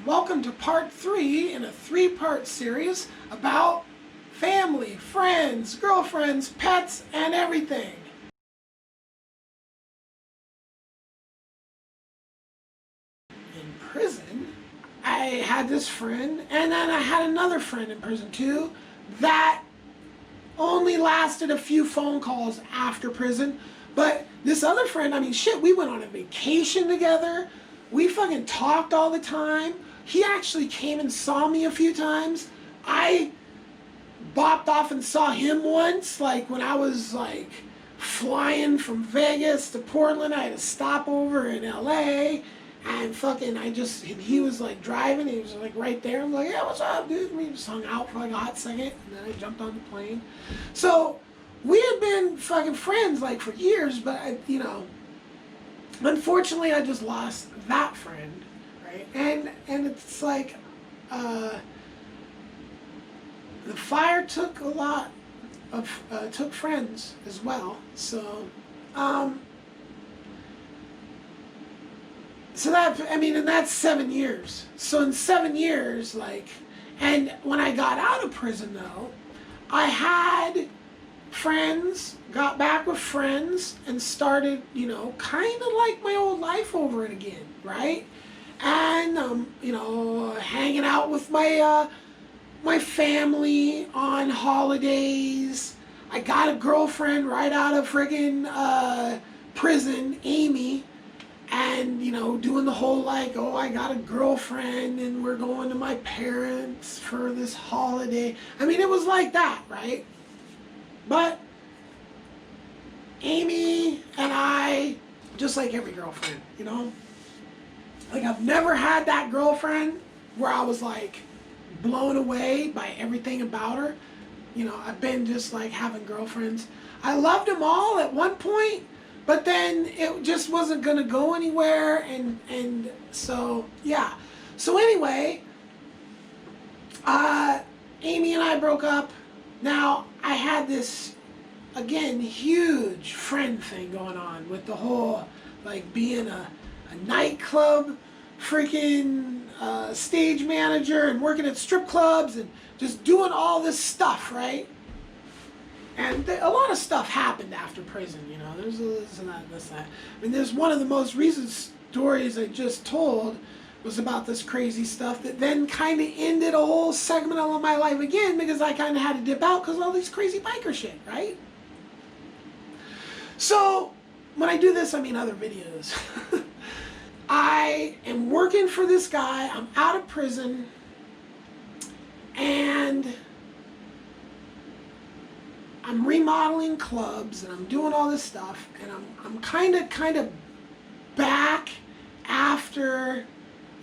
welcome to part 3 in a 3-part series about family, friends, girlfriends, pets, and everything. In prison, I had this friend, and then I had another friend in prison too, that only lasted a few phone calls after prison. But this other friend, I mean, shit, we went on a vacation together. We fucking talked all the time. He actually came and saw me a few times. I bopped off and saw him once, like when I was like flying from Vegas to Portland. I had a stopover in LA, and fucking he was like driving, he was like right there. I'm like, yeah, what's up, dude? And we just hung out for like a hot second, and then I jumped on the plane. So we had been fucking friends like for years, but unfortunately I just lost that friend, right? And it's like, the fire took a lot of, took friends as well. So, so that, I mean, and that's 7 years. So in 7 years, like, and when I got out of prison though, I had friends, got back with friends, and started, kind of like my old life over and again, right? And, hanging out with my, my family on holidays. I got a girlfriend right out of friggin' prison, Amy, and, doing the whole like, oh, I got a girlfriend and we're going to my parents for this holiday. I mean, it was like that, right? But Amy and I, just like every girlfriend, like I've never had that girlfriend where I was like blown away by everything about her. I've been just like having girlfriends. I loved them all at one point, but then it just wasn't gonna go anywhere, and so yeah. So anyway, Amy and I broke up. Now, I had this, again, huge friend thing going on with the whole, like, being a nightclub freaking stage manager and working at strip clubs and just doing all this stuff, right? And a lot of stuff happened after prison, There's this and that, this, that. I mean, there's one of the most recent stories I just told was about this crazy stuff that then kind of ended a whole segment of my life again, because I kind of had to dip out because of all these crazy biker shit, right? So when I do this, I mean other videos. I am working for this guy. I'm out of prison, and I'm remodeling clubs, and I'm doing all this stuff, and I'm kind of back after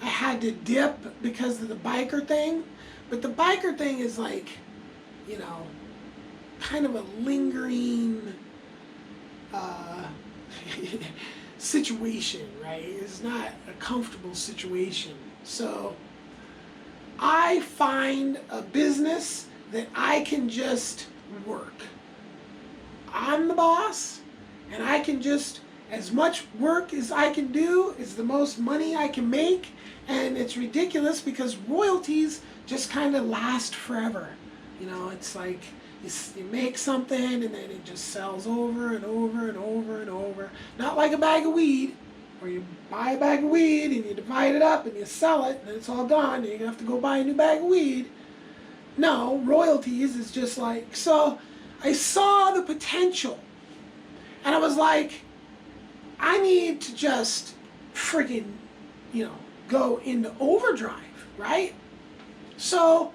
I had to dip because of the biker thing. But the biker thing is like, kind of a lingering situation, right? It's not a comfortable situation. So I find a business that I can just work. I'm the boss, and I can just, as much work as I can do is the most money I can make. And it's ridiculous because royalties just kind of last forever. It's like you make something and then it just sells over and over and over and over. Not like a bag of weed, where you buy a bag of weed and you divide it up and you sell it and then it's all gone and you have to go buy a new bag of weed. No, royalties is just like, so I saw the potential, and I was like, I need to just freaking, go into overdrive, right? So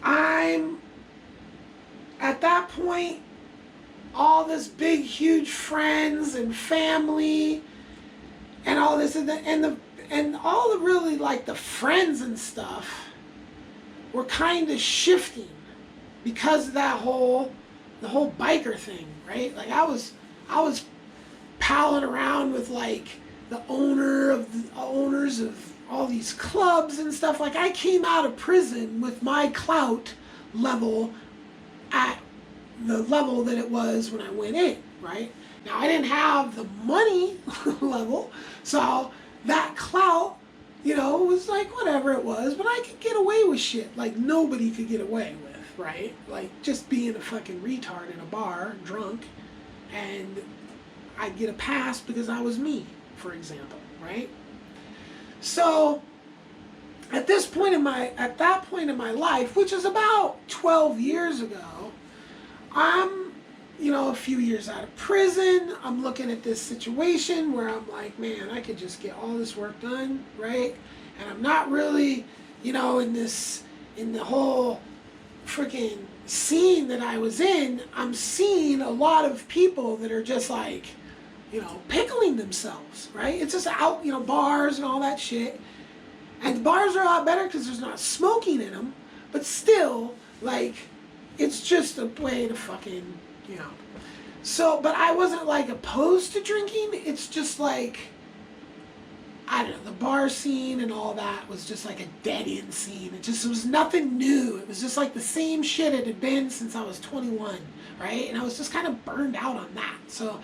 I'm at that point, all this big, huge friends and family, and all this, and all the really like the friends and stuff were kind of shifting because of the whole biker thing, right? Like I was palling around with like the owners of all these clubs and stuff. Like I came out of prison with my clout level at the level that it was when I went in, right? Now I didn't have the money level, so that clout You know, it was like whatever it was, but I could get away with shit like nobody could get away with, right? Like just being a fucking retard in a bar, drunk, and I'd get a pass because I was me, for example, right? So at that point in my life, which is about 12 years ago, I'm, you know, a few years out of prison. I'm looking at this situation where I'm like, man, I could just get all this work done, right? And I'm not really, you know, in the whole freaking scene that I was in. I'm seeing a lot of people that are just like, you know, pickling themselves, right? It's just out, you know, bars and all that shit. And the bars are a lot better because there's not smoking in them, but still, like, it's just a way to fucking, you know. So, but I wasn't like opposed to drinking. It's just like, I don't know, the bar scene and all that was just like a dead end scene. It was nothing new. It was just like the same shit it had been since I was 21, right? And I was just kind of burned out on that. So,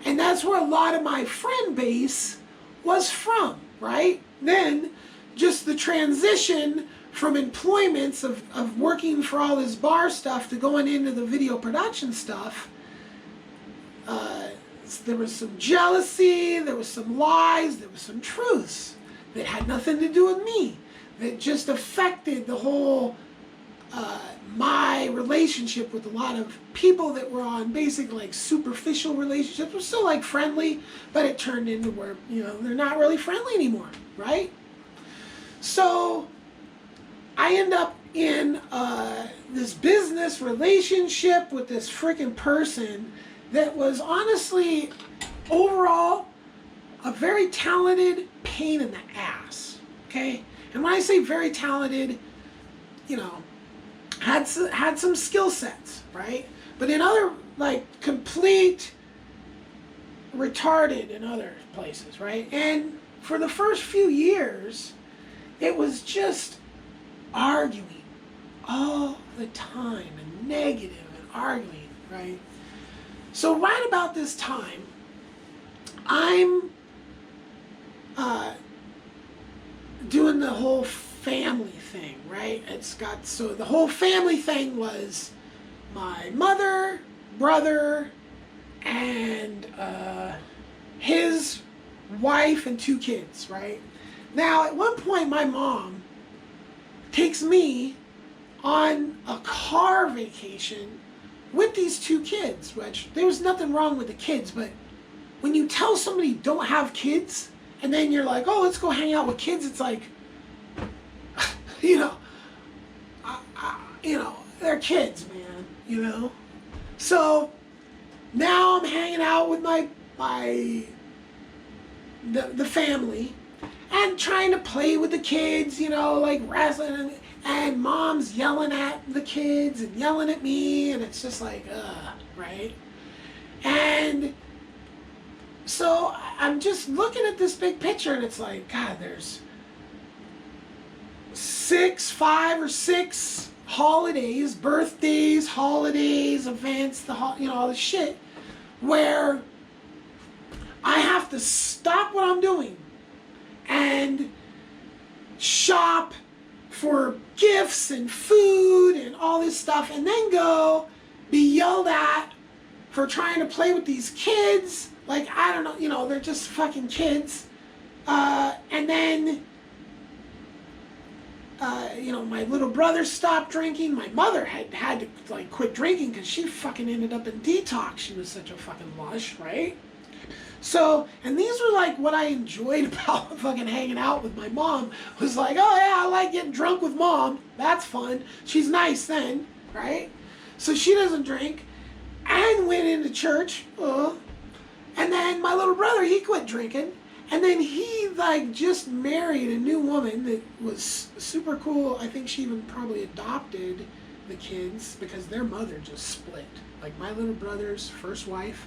and that's where a lot of my friend base was from, right? Then just the transition from employments of working for all this bar stuff to going into the video production stuff, there was some jealousy, there was some lies, there was some truths that had nothing to do with me, that just affected the whole, my relationship with a lot of people that were on basically like superficial relationships. We're still like friendly, but it turned into where, you know, they're not really friendly anymore, right? So I end up in this business relationship with this freaking person that was honestly, overall, a very talented pain in the ass, okay? And when I say very talented, you know, had some skill sets, right? But in other, like, complete retarded in other places, right? And for the first few years, it was just arguing all the time and negative and arguing, right? So right about this time, I'm doing the whole family thing, right? So the whole family thing was my mother, brother, and his wife and 2 kids, right? Now, at one point, my mom takes me on a car vacation with these 2 kids, which there was nothing wrong with the kids, but when you tell somebody don't have kids, and then you're like, oh, let's go hang out with kids, it's like, you know, you know, they're kids, man, you know? So now I'm hanging out with the family and trying to play with the kids, you know, like wrestling, and mom's yelling at the kids and yelling at me, and it's just like, right? And so I'm just looking at this big picture, and it's like, God, there's 5 or 6 holidays, birthdays, holidays, events, you know, all this shit, where I have to stop what I'm doing and shop for gifts and food and all this stuff, and then go be yelled at for trying to play with these kids. Like, I don't know, you know, they're just fucking kids. And then, you know, my little brother stopped drinking. My mother had to, like, quit drinking because she fucking ended up in detox. She was such a fucking lush, right? So, and these were like what I enjoyed about fucking hanging out with my mom, was like, oh yeah, I like getting drunk with mom. That's fun. She's nice then, right? So she doesn't drink and went into church. And then my little brother, he quit drinking. And then he like just married a new woman that was super cool. I think she even probably adopted the kids because their mother just split. Like my little brother's first wife,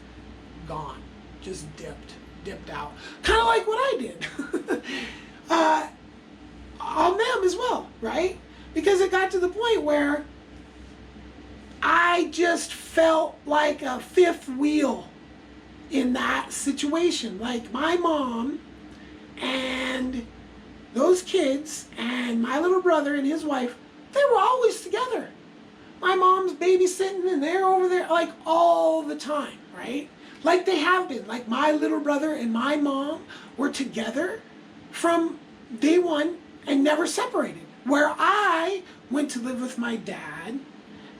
gone. Just dipped out. Kind of like what I did. On them as well, right? Because it got to the point where I just felt like a fifth wheel in that situation. Like my mom and those kids and my little brother and his wife, they were always together. My mom's babysitting and they're over there like all the time, right? Like they have been. Like my little brother and my mom were together from day one and never separated. Where I went to live with my dad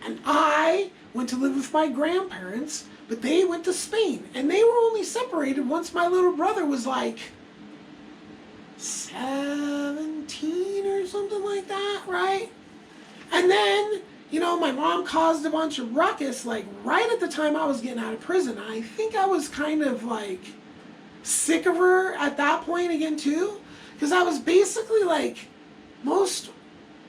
and I went to live with my grandparents, but they went to Spain and they were only separated once my little brother was like 17 or something like that, right? And then, you know, my mom caused a bunch of ruckus, like, right at the time I was getting out of prison. I think I was kind of, like, sick of her at that point again, too. Because I was basically, like,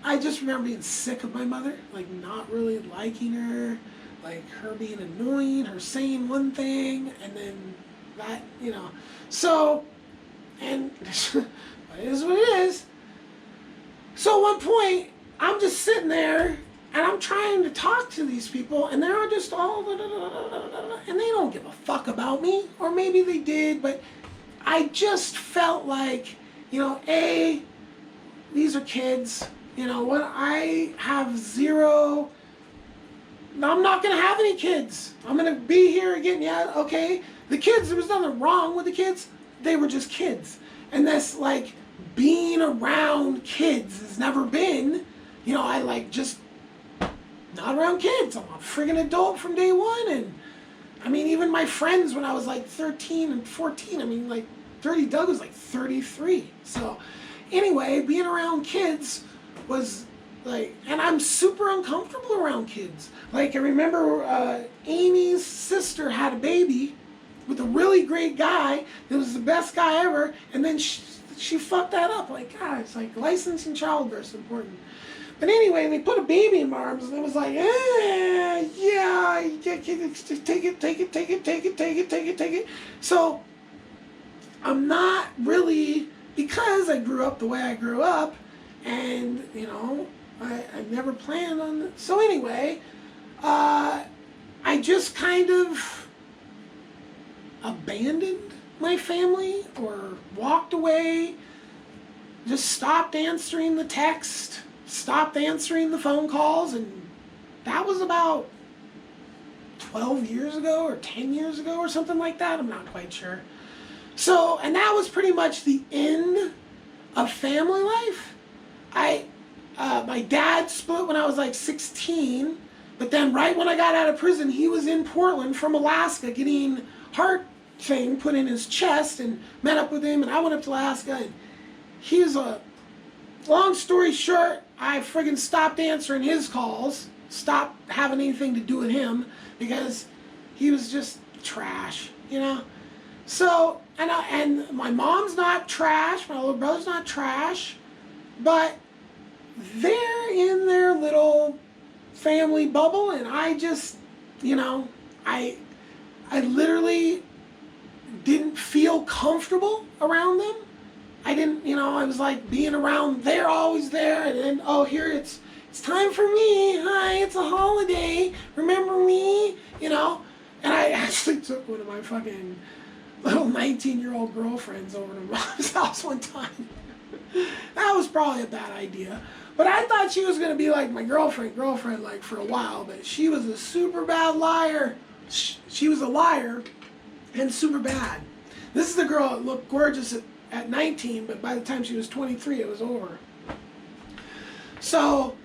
I just remember being sick of my mother. Like, not really liking her. Like, her being annoying, her saying one thing, and then that, you know. So, and it is what it is. So at one point, I'm just sitting there, and I'm trying to talk to these people, and they're just all, and they don't give a fuck about me. Or maybe they did, but I just felt like, you know, these are kids. You know what? I have zero. I'm not going to have any kids. I'm going to be here again. Yeah, okay. The kids, there was nothing wrong with the kids. They were just kids. And that's like being around kids has never been, you know, I like just not around kids. I'm a friggin' adult from day one. And I mean, even my friends when I was like 13 and 14, I mean, like 30 Doug was like 33. So anyway, being around kids was like, and I'm super uncomfortable around kids. Like I remember Amy's sister had a baby with a really great guy that was the best guy ever, and then she fucked that up. Like, God, it's like licensing childbirth is important. But anyway, they put a baby in my arms, and it was like, yeah, take it. So I'm not really, because I grew up the way I grew up, and, you know, I never planned on it. So anyway, I just kind of abandoned my family or walked away, just stopped answering the text, stopped answering the phone calls, and that was about 12 years ago or 10 years ago or something like that. I'm not quite sure. So, and that was pretty much the end of family life. My dad split when I was like 16, but then right when I got out of prison, he was in Portland from Alaska getting heart thing put in his chest, and met up with him, and I went up to Alaska, and he was long story short, I friggin' stopped answering his calls, stopped having anything to do with him, because he was just trash, you know? So, and my mom's not trash, my little brother's not trash, but they're in their little family bubble, and I just, you know, I literally didn't feel comfortable around them. I didn't, you know, I was like being around, they're always there, and then, oh, here it's time for me, hi, it's a holiday, remember me, you know? And I actually took one of my fucking little 19-year-old girlfriends over to mom's house one time. That was probably a bad idea. But I thought she was going to be like my girlfriend like for a while, but she was a super bad liar. She was a liar and super bad. This is the girl that looked gorgeous at 19, but by the time she was 23, it was over. So,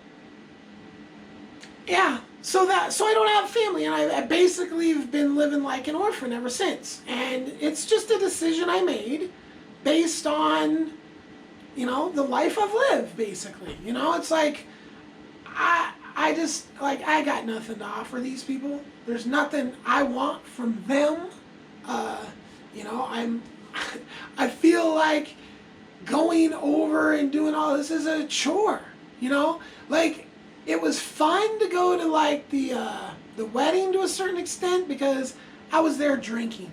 yeah. So I don't have family, and I basically have been living like an orphan ever since. And it's just a decision I made based on, you know, the life I've lived, basically. You know, it's like, I just, like, I got nothing to offer these people. There's nothing I want from them. You know, I feel like going over and doing all this is a chore, you know? Like, it was fun to go to, like, the wedding to a certain extent because I was there drinking.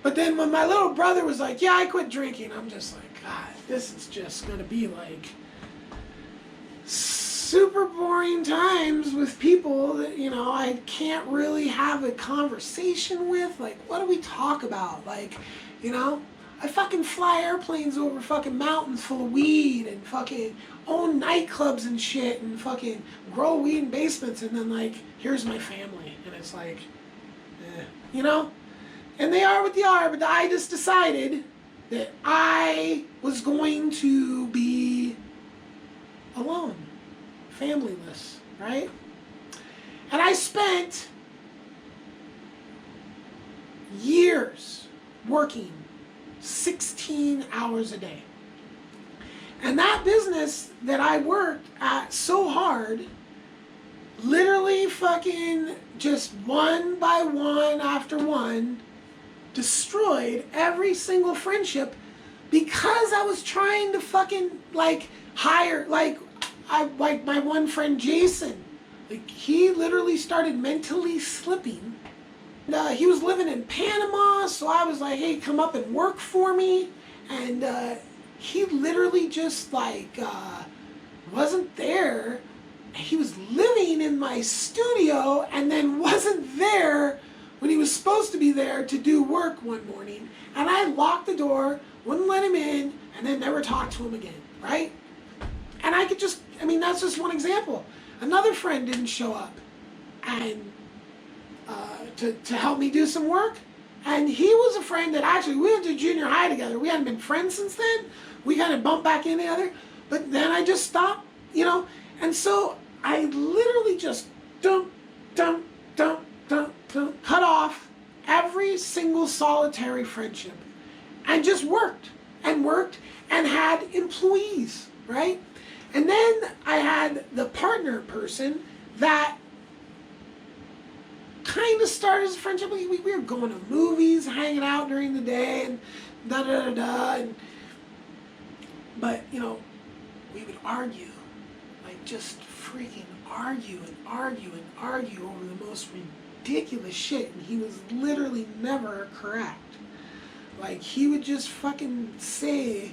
But then when my little brother was like, yeah, I quit drinking, I'm just like, God, this is just going to be, like, super boring times with people that, you know, I can't really have a conversation with. Like, what do we talk about? Like, you know, I fucking fly airplanes over fucking mountains full of weed and fucking own nightclubs and shit and fucking grow weed in basements, and then like, here's my family. And it's like, you know? And they are what they are, but I just decided that I was going to be alone, familyless, right? And I spent years working 16 hours a day. And that business that I worked at so hard, literally fucking just one by one after one, destroyed every single friendship because I was trying to fucking like hire, like my one friend Jason, like he literally started mentally slipping. He was living in Panama, so I was like, hey, come up and work for me. And he literally just like wasn't there. He was living in my studio and then wasn't there when he was supposed to be there to do work one morning. And I locked the door, wouldn't let him in, and then never talked to him again, right? And I could just, I mean, that's just one example. Another friend didn't show up and to help me do some work. And he was a friend that actually, we went to junior high together. We hadn't been friends since then. We kind of bumped back into each other. But then I just stopped, you know. And so I literally just cut off every single solitary friendship and just worked and had employees, right? And then I had the partner person that kind of started as a friendship. We were going to movies, hanging out during the day, and but, you know, we would argue, like just freaking argue over the most ridiculous shit, and he was literally never correct. Like, he would just fucking say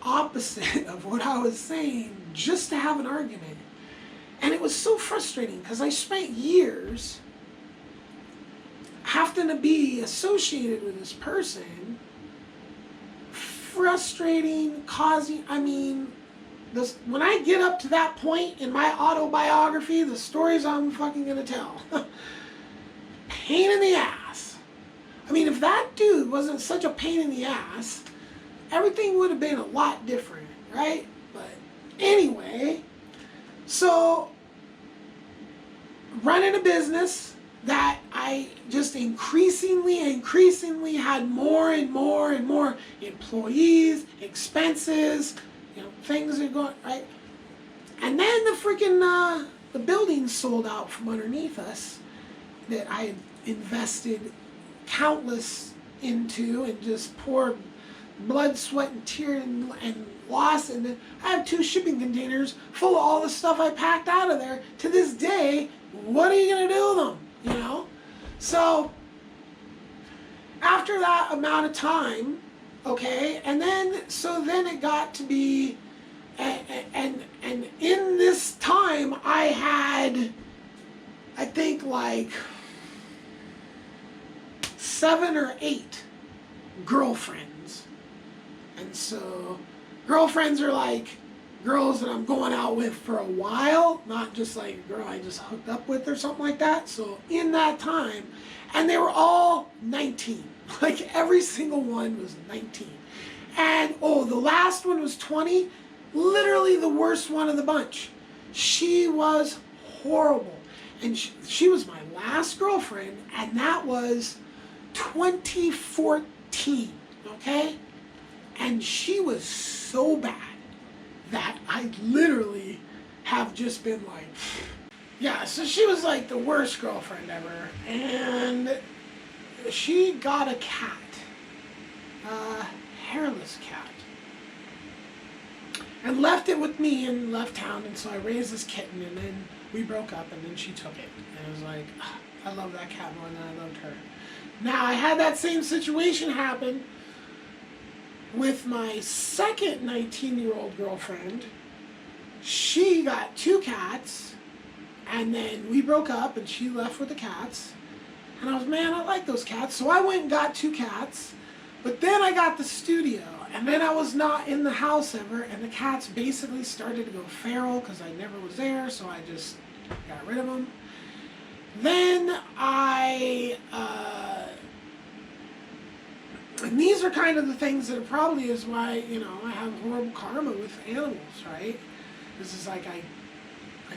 opposite of what I was saying just to have an argument. And it was so frustrating because I spent years having to be associated with this person, frustrating, causing, I mean, this, when I get up to that point in my autobiography, the stories I'm fucking gonna tell, pain in the ass. I mean, if that dude wasn't such a pain in the ass, everything would have been a lot different, right? But anyway, so running a business that I just increasingly had more and more employees, expenses, you know, things are going, right? And then the freaking, the building sold out from underneath us that I had invested countless into and just poured blood, sweat, and tears and loss. And then I have 2 shipping containers full of all the stuff I packed out of there. To this day, what are you going to do with them? You know? So, after that amount of time, okay, and then, so then it got to be, and in this time, I had, I think, like 7 or 8 girlfriends. And so, girlfriends are like girls that I'm going out with for a while, not just like a girl I just hooked up with or something like that. So in that time, and they were all 19. Like every single one was 19. And oh, the last one was 20, literally the worst one of the bunch. She was horrible. And she was my last girlfriend, and that was 2014, okay? And she was so bad that I literally have just been like, yeah, so she was like the worst girlfriend ever. And she got a cat, a hairless cat, and left it with me and left town. And so I raised this kitten, and then we broke up, and then she took it. And it was like, I love that cat more than I loved her. Now, I had that same situation happen with my second 19-year-old girlfriend. She got 2 cats, and then we broke up, and she left with the cats. And I was, man, I like those cats. So I went and got 2 cats, But then I got the studio, and then I was not in the house ever, and the cats basically started to go feral because I never was there, so I just got rid of them. Then and these are kind of the things that probably is why, you know, I have horrible karma with animals, right? This is like I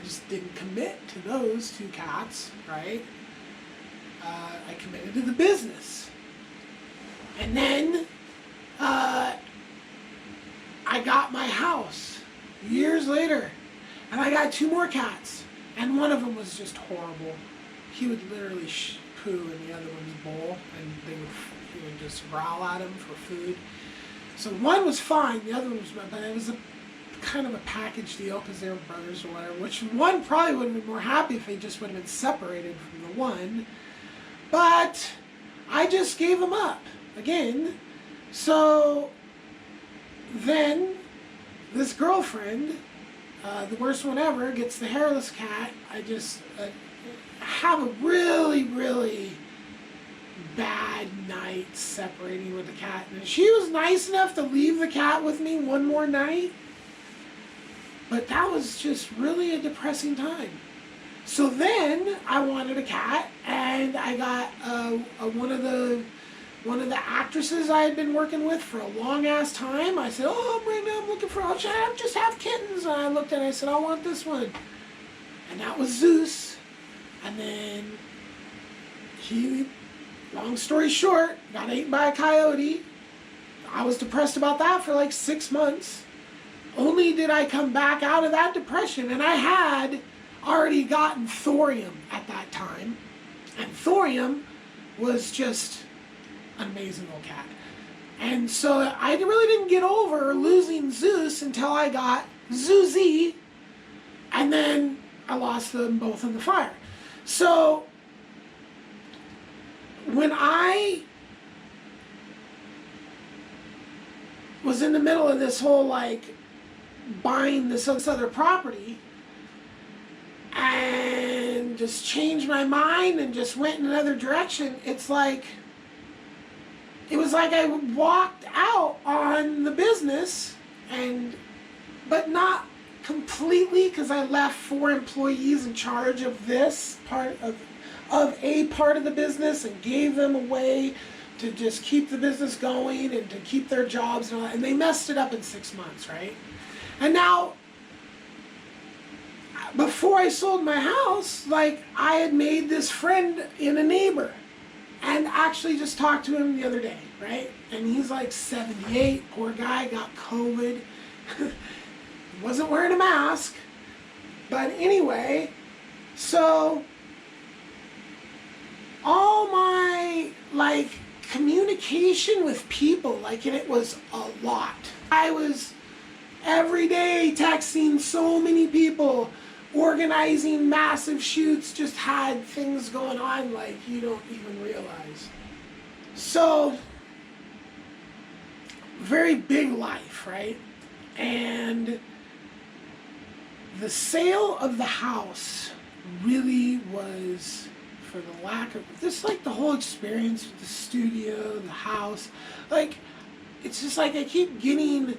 just didn't commit to those 2 cats, right? I committed to the business. And then I got my house years later, and I got 2 more cats, and one of them was just horrible. He would literally poo in the other one's bowl, and he would just growl at him for food. So one was fine, the other one was bad, but it was a kind of a package deal because they were brothers or whatever, which one probably would have been more happy if they just would have been separated from the one. But I just gave them up again. So then this girlfriend, the worst one ever, gets the hairless cat. I just have a really, really bad night separating with the cat. And she was nice enough to leave the cat with me one more night. But that was just really a depressing time. So then I wanted a cat, and I got one of the actresses I had been working with for a long ass time. I said, "Oh, Brenda, I'm looking for. I'll just have kittens." And I looked at it, I said, "I want this one," and that was Zeus. And then he, long story short, got eaten by a coyote. I was depressed about that for like 6 months. Only did I come back out of that depression, and I had already gotten thorium at that time, and thorium was just an amazing little cat. And so I really didn't get over losing Zeus until I got Zuzi, and then I lost them both in the fire. So when I was in the middle of this whole like buying this other property, and just changed my mind and just went in another direction, it was like I walked out on the business, but not completely, because I left 4 employees in charge of this part of a part of the business and gave them a way to just keep the business going and to keep their jobs and all that. And they messed it up in 6 months, right? And now, before I sold my house, like, I had made this friend in a neighbor, and actually just talked to him the other day, right? And he's like 78, poor guy, got COVID, wasn't wearing a mask, but anyway, so all my, like, communication with people, like, and it was a lot. I was every day texting so many people, organizing massive shoots, just had things going on like you don't even realize. So, very big life, right? And the sale of the house really was, for the lack of, just like the whole experience with the studio, the house, like, it's just like I keep getting,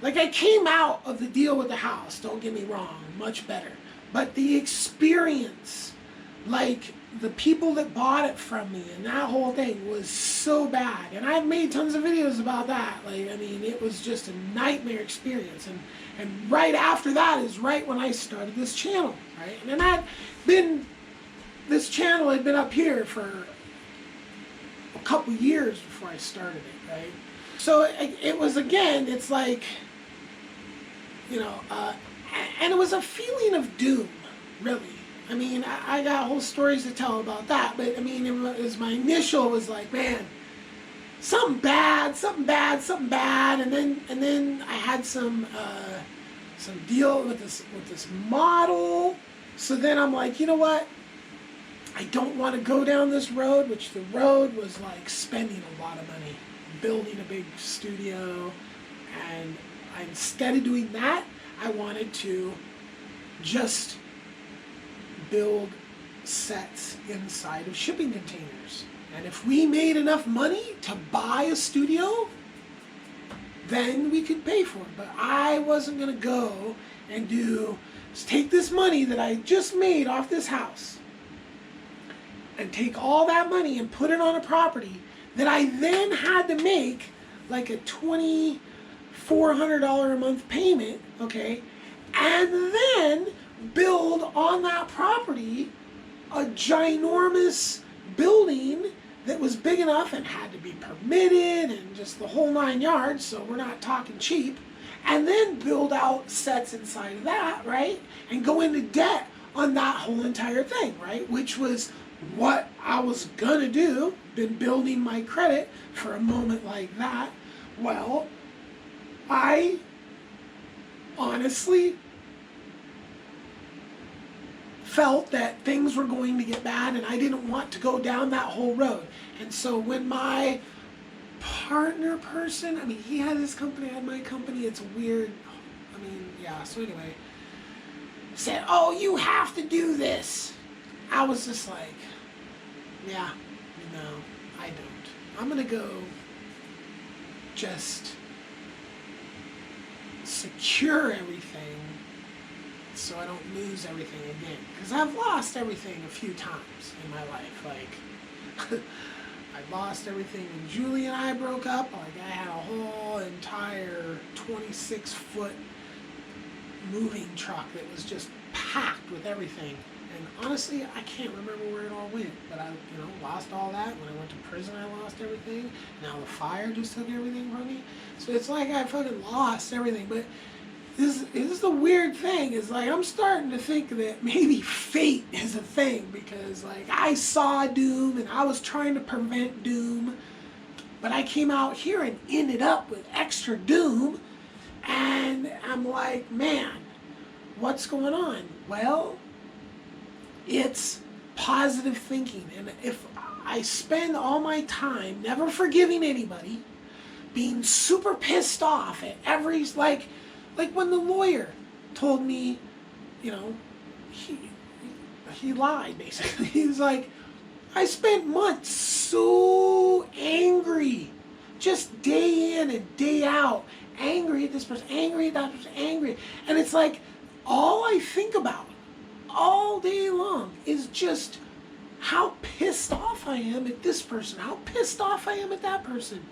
like, I came out of the deal with the house, don't get me wrong, much better. But the experience, like, the people that bought it from me and that whole thing was so bad. And I've made tons of videos about that. Like, I mean, it was just a nightmare experience. And right after that is right when I started this channel, right? And this channel had been up here for a couple years before I started it, right? So it was, again, it's like, you know, and it was a feeling of doom, really. I mean, I got whole stories to tell about that, but I mean, it was my initial was like, man, something bad, and then I had some deal with this model. So then I'm like, you know what? I don't want to go down this road, which the road was like spending a lot of money, building a big studio, and instead of doing that, I wanted to just build sets inside of shipping containers. And if we made enough money to buy a studio, then we could pay for it. But I wasn't going to go and take this money that I just made off this house and take all that money and put it on a property that I then had to make like a $2,400 a month payment, okay? And then build on that property a ginormous building that was big enough and had to be permitted and just the whole 9 yards, so we're not talking cheap. And then build out sets inside of that, right? And go into debt on that whole entire thing, right? Which was what I was gonna do. Been building my credit for a moment like that. Well, I honestly felt that things were going to get bad and I didn't want to go down that whole road. And so when my partner person, I mean, he had his company, I had my company, it's weird. I mean, yeah, so anyway, said, oh, you have to do this. I was just like, yeah, no, I don't. I'm gonna go just secure everything so I don't lose everything again. Because I've lost everything a few times in my life. Like, I lost everything when Julie and I broke up. Like, I had a whole entire 26-foot moving truck that was just packed with everything. And honestly, I can't remember where it all went. But I, lost all that. When I went to prison, I lost everything. Now the fire just took everything from me. So it's like I fucking lost everything. But this is the weird thing. Is like I'm starting to think that maybe fate is a thing. Because like I saw doom and I was trying to prevent doom. But I came out here and ended up with extra doom. And I'm like, man, what's going on? Well, it's positive thinking. And if I spend all my time never forgiving anybody, being super pissed off at every, like when the lawyer told me, he lied basically. He's like, I spent months so angry, just day in and day out, angry at this person, angry at that person, angry. And it's like, all I think about all day long is just how pissed off I am at this person, how pissed off I am at that person.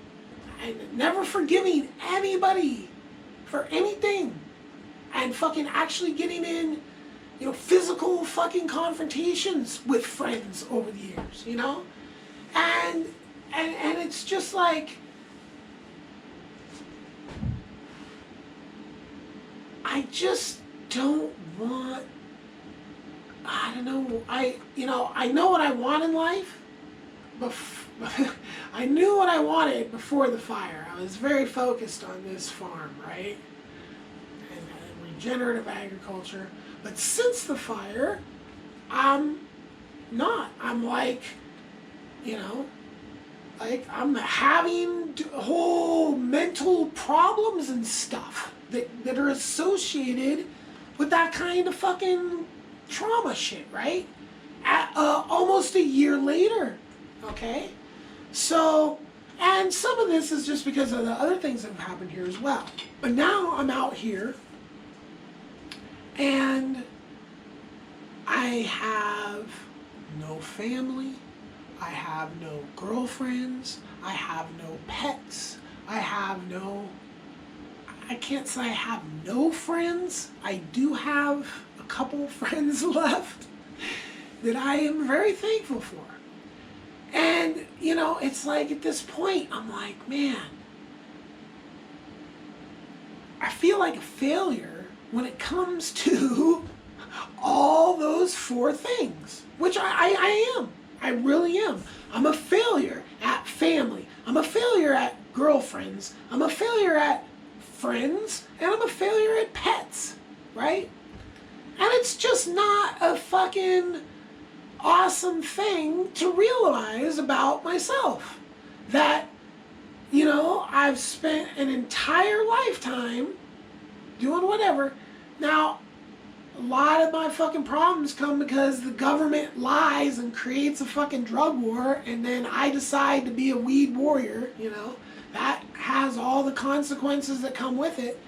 And never forgiving anybody for anything. And fucking actually getting in, physical fucking confrontations with friends over the years, And it's just like, I just don't want, I don't know, I know what I want in life, but I knew what I wanted before the fire. I was very focused on this farm, right? And regenerative agriculture. But since the fire, I'm not. I'm like, I'm having whole mental problems and stuff that are associated with that kind of fucking trauma shit, right? Almost a year later, okay? So, and some of this is just because of the other things that have happened here as well. But now I'm out here, and I have no family, I have no girlfriends, I have no pets, I can't say I have no friends. I do have a couple friends left that I am very thankful for. And, it's like at this point, I'm like, man, I feel like a failure when it comes to all those 4 things, which I am. I really am. I'm a failure at family. I'm a failure at girlfriends. I'm a failure at friends. And I'm a failure at pets, right? And it's just not a fucking awesome thing to realize about myself. That, I've spent an entire lifetime doing whatever. Now, a lot of my fucking problems come because the government lies and creates a fucking drug war, and then I decide to be a weed warrior, you know. That has all the consequences that come with it.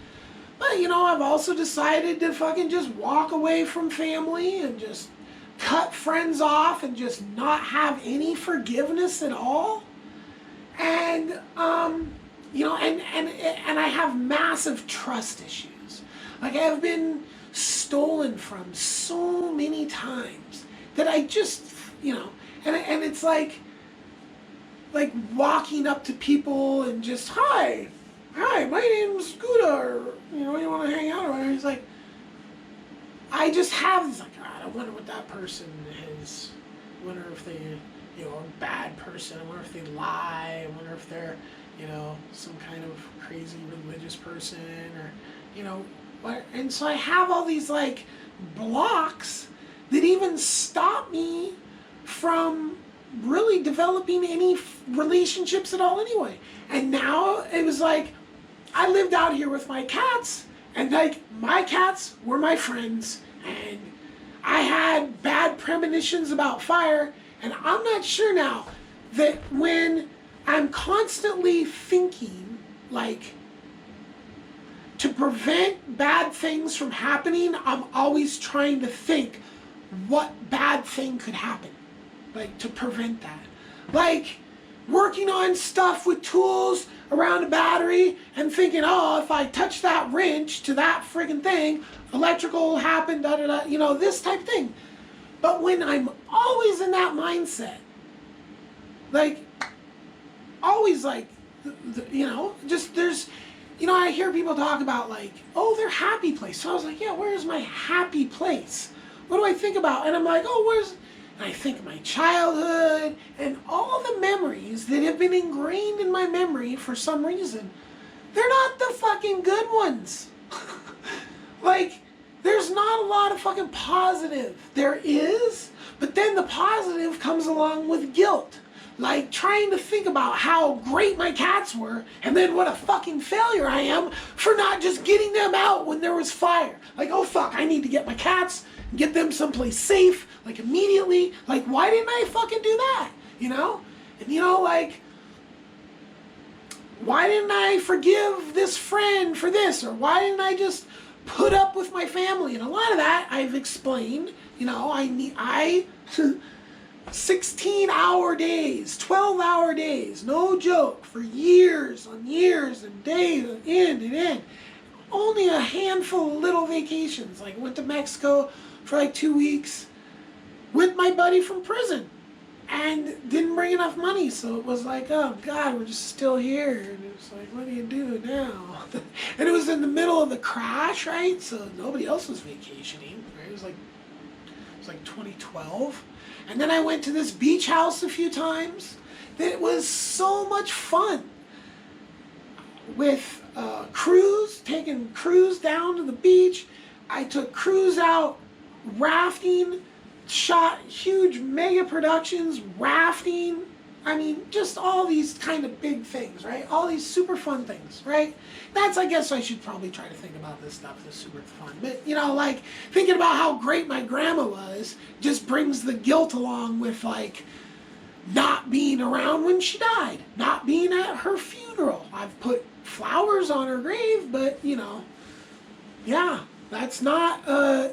But, you know, I've also decided to fucking just walk away from family and just cut friends off and just not have any forgiveness at all. And, you know, and I have massive trust issues. Like, I have been stolen from so many times that I just, you know, and it's like walking up to people and just, hi, my name's Guda, or, you know, you want to hang out, or whatever. He's like, I just have this, like, God, I wonder what that person is. I wonder if they, you know, are a bad person. I wonder if they lie. I wonder if they're, you know, some kind of crazy religious person, or, you know, what. And so I have all these, like, blocks that even stop me from really developing any relationships at all anyway. And now it was like, I lived out here with my cats, and like my cats were my friends, and I had bad premonitions about fire, and I'm not sure now that when I'm constantly thinking, like, to prevent bad things from happening, I'm always trying to think what bad thing could happen, like, to prevent that. Like, working on stuff with tools around a battery and thinking, oh, if I touch that wrench to that friggin' thing, electrical will happen, da-da-da, you know, this type of thing. But when I'm always in that mindset, like, always, like, you know, just there's, you know, I hear people talk about, like, oh, their happy place. So I was like, yeah, where's my happy place? What do I think about? And I'm like, oh, where's... And I think of my childhood and all the memories that have been ingrained in my memory for some reason. They're not the fucking good ones. Like, there's not a lot of fucking positive. There is, but then the positive comes along with guilt. Like, trying to think about how great my cats were, and then what a fucking failure I am for not just getting them out when there was fire. Like, oh fuck, I need to get my cats and get them someplace safe, like, immediately. Like, why didn't I fucking do that? You know? And, you know, like, why didn't I forgive this friend for this? Or why didn't I just put up with my family? And a lot of that I've explained. You know, I 16-hour days, 12-hour days, no joke, for years on years and days on end and end. Only a handful of little vacations. Like, went to Mexico for like 2 weeks with my buddy from prison and didn't bring enough money. So it was like, oh God, we're just still here. And it was like, what do you do now? And it was in the middle of the crash, right? So nobody else was vacationing, right? It was like 2012. And then I went to this beach house a few times. It was so much fun. With Cruise, taking Cruise down to the beach. I took Cruise out rafting, shot huge mega productions, rafting. I mean, just all these kind of big things, right? All these super fun things, right? That's, I guess I should probably try to think about this stuff that's super fun. But, you know, like, thinking about how great my grandma was just brings the guilt along with, like, not being around when she died, not being at her funeral. I've put flowers on her grave, but, you know, yeah, that's not a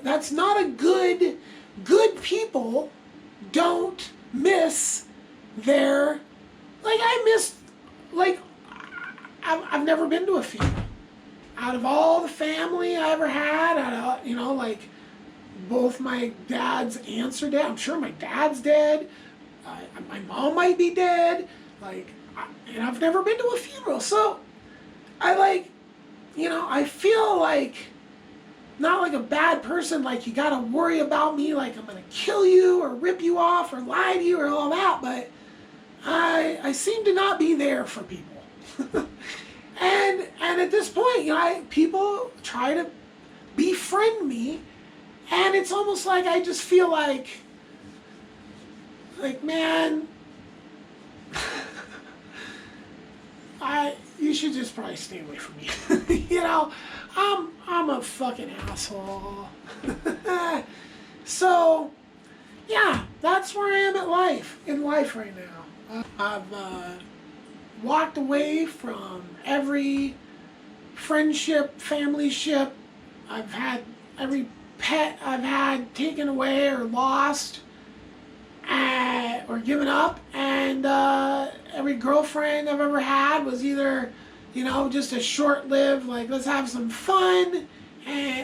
good people don't miss their, like, I missed, like, I've never been to a funeral. Out of all the family I ever had, you know, like, both my dad's aunts are dead. I'm sure my dad's dead. My mom might be dead. Like, and I've never been to a funeral. So, I, like, you know, I feel like, not like a bad person, like, you gotta worry about me, like I'm gonna kill you or rip you off or lie to you or all that, but I seem to not be there for people. and at this point, you know, people try to befriend me, and it's almost like I just feel like, man, you should just probably stay away from me. You know, I'm I'm a fucking asshole. So, yeah, that's where I am in life right now. I've walked away from every friendship, family ship. I've had every pet I've had taken away or lost or given up, and every girlfriend I've ever had was either, just a short-lived, like, let's have some fun,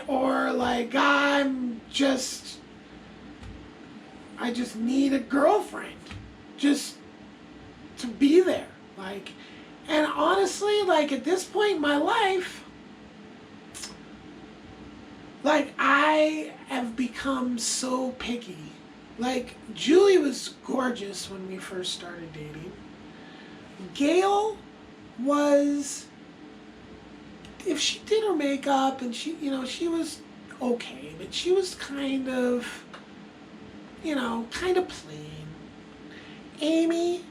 or like, I just need a girlfriend just to be there. Like, and honestly, like, at this point in my life, like, I have become so picky. Like, Julie was gorgeous when we first started dating. Gail was, if she did her makeup and she was okay, but she was kind of plain. Amy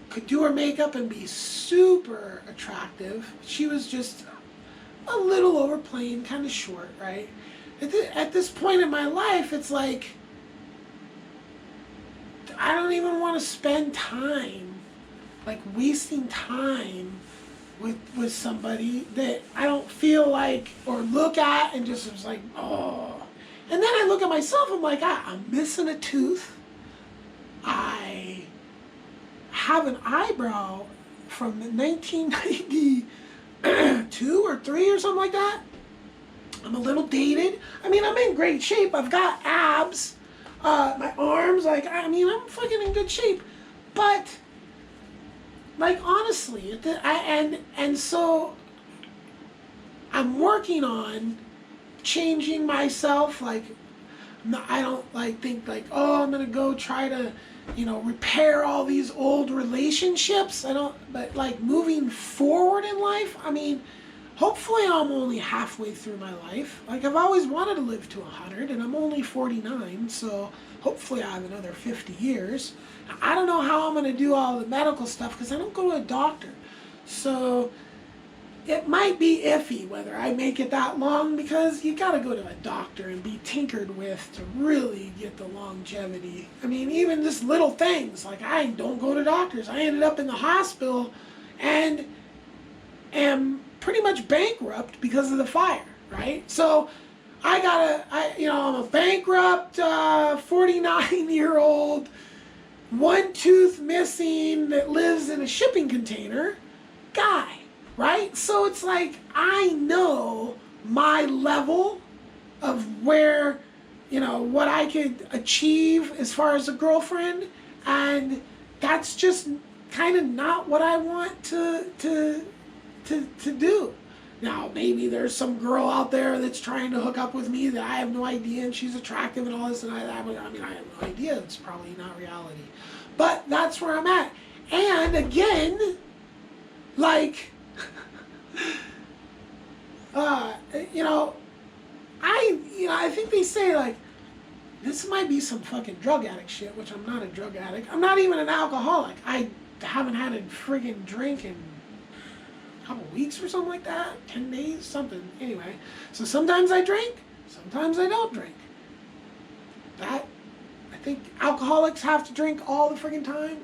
could do her makeup and be super attractive. She was just a little over plain, kind of short, right? At this point in my life, it's like, I don't even want to spend time, like, wasting time with somebody that I don't feel like or look at and just was like, oh. And then I look at myself, I'm like, I'm missing a tooth. I have an eyebrow from 1992 or 3 or something like that. I'm a little dated. I mean, I'm in great shape. I've got abs. My arms, like, I'm fucking in good shape. But, like, honestly, so I'm working on changing myself. Like, I don't think oh, I'm gonna go try to repair all these old relationships. But like, moving forward in life, hopefully I'm only halfway through my life. Like, I've always wanted to live to 100, and I'm only 49, so hopefully I have another 50 years. I don't know how I'm going to do all the medical stuff because I don't go to a doctor. So it might be iffy whether I make it that long, because you got to go to a doctor and be tinkered with to really get the longevity. Even just little things, like, I don't go to doctors. I ended up in the hospital and am pretty much bankrupt because of the fire, right? So I'm a bankrupt 49-year-old, one tooth missing, that lives in a shipping container guy, right? So it's like, I know my level of where, what I could achieve as far as a girlfriend, and that's just kind of not what I want to do. Now, maybe there's some girl out there that's trying to hook up with me that I have no idea, and she's attractive and all this, and I have no idea. It's probably not reality. But that's where I'm at. And again, like, I think they say, like, this might be some fucking drug addict shit, which I'm not a drug addict. I'm not even an alcoholic. I haven't had a friggin' drink in couple weeks or something like that, 10 days, something. Anyway, so sometimes I drink, sometimes I don't drink. I think alcoholics have to drink all the friggin' time.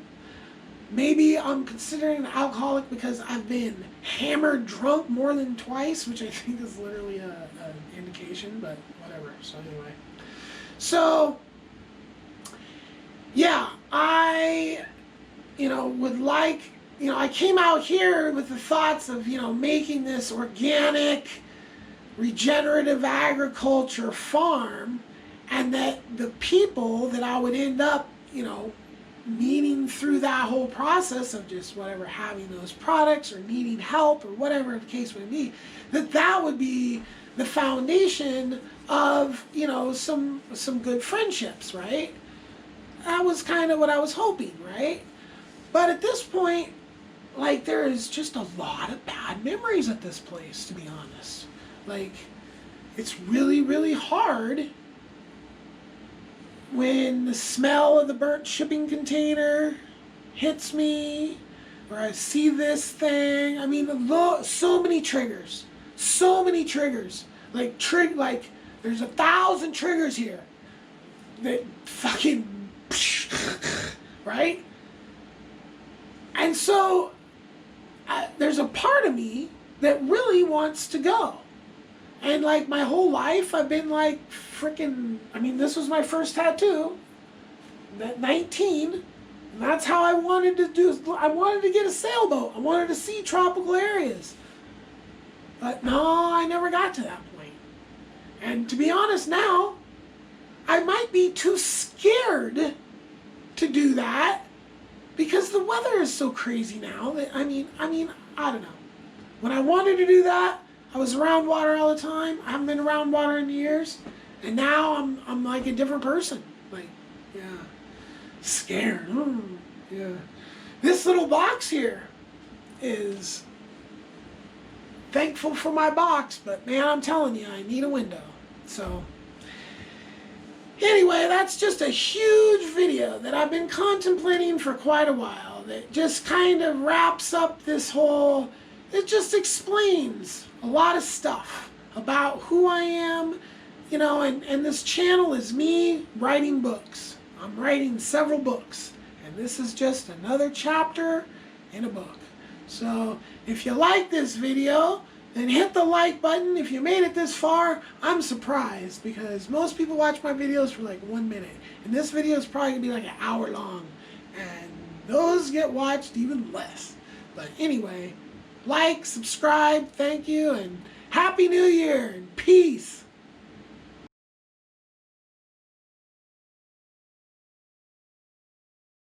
Maybe I'm considering an alcoholic because I've been hammered drunk more than twice, which I think is literally an indication, but whatever. So anyway, so yeah, I would like, I came out here with the thoughts of, making this organic, regenerative agriculture farm, and that the people that I would end up, meeting through that whole process of just whatever, having those products or needing help or whatever the case would be, that would be the foundation of, some good friendships, right? That was kind of what I was hoping, right? But at this point, like, there is just a lot of bad memories at this place, to be honest. Like, it's really, really hard when the smell of the burnt shipping container hits me, or I see this thing. So many triggers. So many triggers. Like there's 1,000 triggers here that fucking right? And so there's a part of me that really wants to go. And like my whole life, I've been like freaking, I mean, this was my first tattoo at 19. And that's how I wanted to do. I wanted to get a sailboat. I wanted to see tropical areas. But no, I never got to that point. And to be honest now, I might be too scared to do that because the weather is so crazy now that, I mean, I don't know. When I wanted to do that, I was around water all the time. I haven't been around water in years. And now I'm like a different person. Like, yeah, scared. Yeah. This little box here is thankful for my box, but man, I'm telling you, I need a window. So anyway, that's just a huge video that I've been contemplating for quite a while that just kind of wraps up this whole, it just explains a lot of stuff about who I am, you know, and this channel is me writing books. I'm writing several books, and this is just another chapter in a book. So if you like this video, then hit the like button. If you made it this far, I'm surprised because most people watch my videos for like 1 minute. And this video is probably going to be like an hour long. And those get watched even less. But anyway, like, subscribe, thank you, and Happy New Year, and peace.